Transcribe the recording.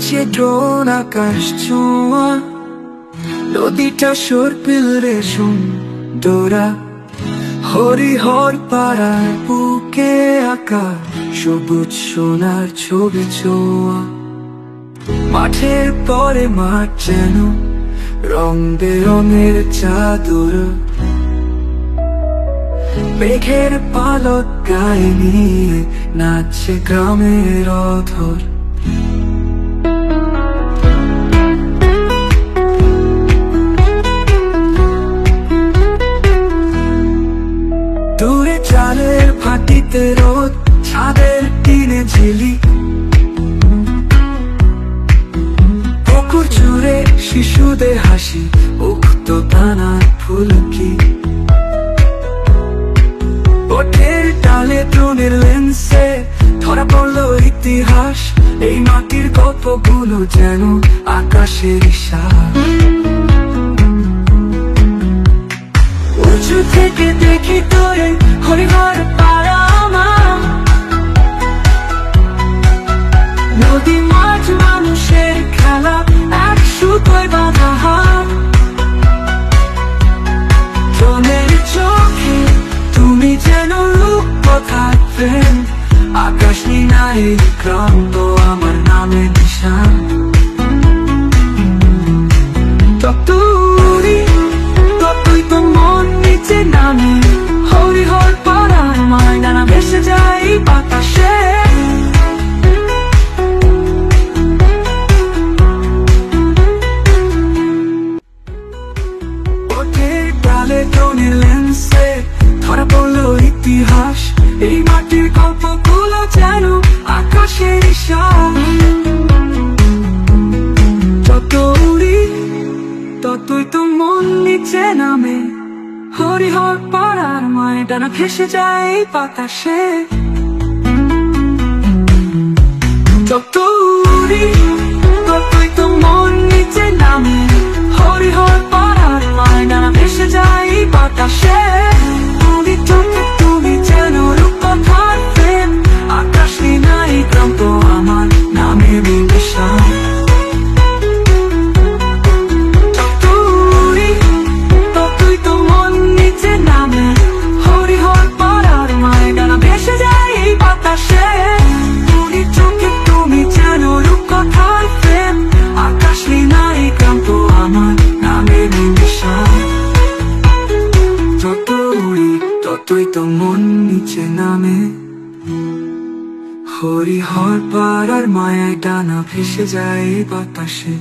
উড়ছে ড্রোন আকাশ ছোঁয়া, নদীটা সর্পিল রেশম ডোরা। হরিহর পাড়ার বুকে আঁকা সবুজ সোনার ছবি ছোঁয়া। মাঠের পরে মাঠ যেন রং বেরঙের চাদর, মেঘের পালক গায়ে নিয়ে নাচছে গ্রামের অধর। দূরে চালের ভাটিতে রোদ, ছাদের টিনে ঝিলি, পুকুর জুড়ে শিশুদের হাসি, উক্ত দানার ফুলকি। ওঠের ডালে ড্রোনের লেন্সে ধরা পড়লো ইতিহাস, এই মাটির গল্পগুলো যেন আকাশের ইশারা। উঁচু থেকে দেখি তোরে হরিহর পাড়া আমার, নদী মাছ মানুষের খেলা, এক সুতোয় বাঁধা হাত। ড্রোনের চোখে তুমি যেন রূপকথার প্রেম, আকাশ নীলায় ক্রান্ত আমার নামে নিশান। ততই তো মন নিচে নামে, হরিহর পাড়ার ময়দানে ভেসে যায় বাতাসে। ওঠের ডালে ড্রোনের লেন্সে ধরা পড়লো ইতিহাস, এই মাটির গল্পগুলো যেন আকাশের ইশারা। যত উড়ি ততই তো মন নিচে নামে, হরিহর পাড়ার ময়দানে ভেসে যায় বাতাসে। যত উড়ি ততই তো মন নিচে নামে, হরিহর পাড়ার ময়দানে ভেসে যায় বাতাসে। তুমি চোখে তুমি যেন রূপকথার প্রেম, আকাশ নীলায় ক্রান্ত আমার নামে নিশান। যত উড়ি ততই তো মন নিচে নামে, হরিহর পাড়ার ময়দানে ভেসে যায় বাতাসে। তুমি চোখে তুমি যেন রূপকথার প্রেম, আকাশ নীলায় ক্রান্ত আমার নামে নিশান। যত উড়ি ততই তো মন নিচে নামে, হরিহর পাড়ার ময়দানে ভেসে যায় বাতাসে।